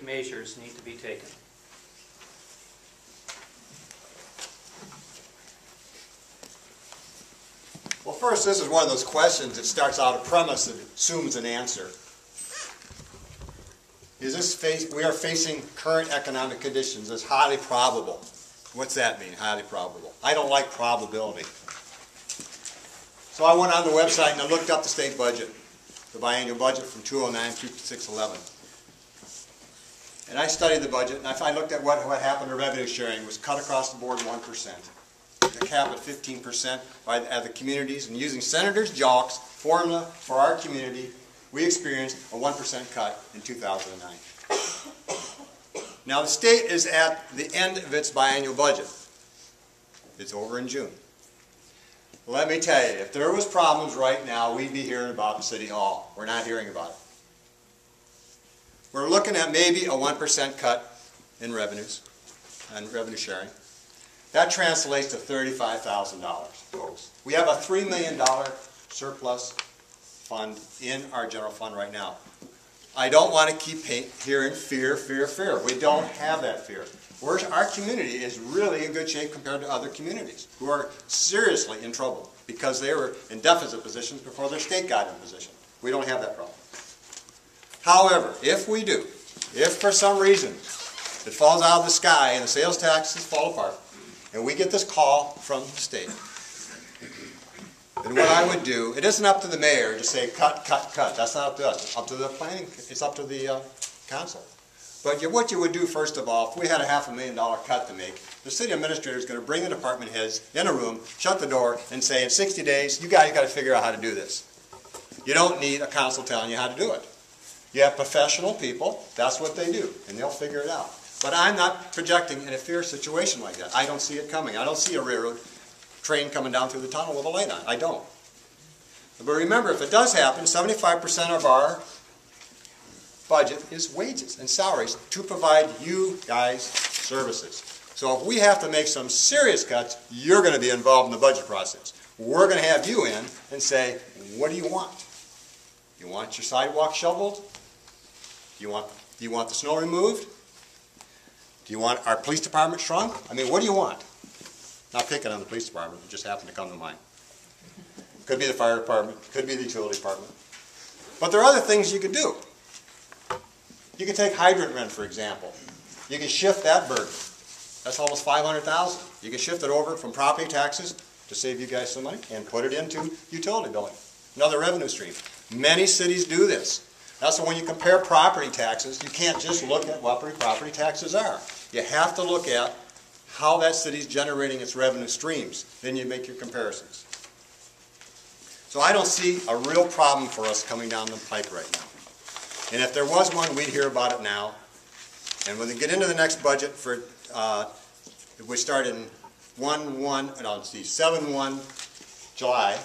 measures need to be taken. Well, first, this is one of those questions that starts out a premise that assumes an answer. We are facing current economic conditions as highly probable. What's that mean, highly probable? I don't like probability. So I went on the website and I looked up the state budget, the biannual budget from 2009 through 2011. And I studied the budget, and I looked at what happened to revenue sharing. It was cut across the board 1%. The cap at 15% by the communities, and using Senator Jalk's formula for our community, we experienced a 1% cut in 2009. Now the state is at the end of its biannual budget. It's over in June. Let me tell you, if there was problems right now, we'd be hearing about the City Hall. We're not hearing about it. We're looking at maybe a 1% cut in revenues and revenue sharing. That translates to $35,000, folks. We have a $3 million surplus fund in our general fund right now. I don't want to keep hearing fear, fear, fear. We don't have that fear. Our community is really in good shape compared to other communities who are seriously in trouble because they were in deficit positions before their state got in position. We don't have that problem. However, if we do, if for some reason it falls out of the sky and the sales taxes fall apart, and we get this call from the state, then what I would do, it isn't up to the mayor to say cut, cut, cut. That's not up to us. It's up to the planning, it's up to the council. But what you would do, first of all, if we had a $500,000 cut to make, the city administrator is going to bring the department heads in a room, shut the door, and say, in 60 days, you guys got to figure out how to do this. You don't need a council telling you how to do it. You have professional people, that's what they do, and they'll figure it out. But I'm not projecting in a fear situation like that. I don't see it coming. I don't see a railroad train coming down through the tunnel with a light on. I don't. But remember, if it does happen, 75% of our budget is wages and salaries to provide you guys services. So if we have to make some serious cuts, you're going to be involved in the budget process. We're going to have you in and say, what do you want? You want your sidewalk shoveled? Do you want the snow removed? Do you want our police department shrunk? I mean, what do you want? Not picking on the police department, it just happened to come to mind. Could be the fire department, could be the utility department. But there are other things you could do. You can take hydrant rent, for example. You can shift that burden. That's almost $500,000. You can shift it over from property taxes to save you guys some money and put it into utility billing, another revenue stream. Many cities do this. That's why when you compare property taxes, you can't just look at what property taxes are. You have to look at how that city's generating its revenue streams. Then you make your comparisons. So I don't see a real problem for us coming down the pike right now. And if there was one, we'd hear about it now. And when we get into the next budget for, if we start in 7/1 July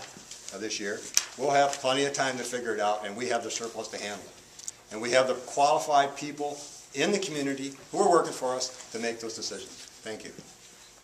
of this year, we'll have plenty of time to figure it out, and we have the surplus to handle it. And we have the qualified people in the community who are working for us to make those decisions. Thank you.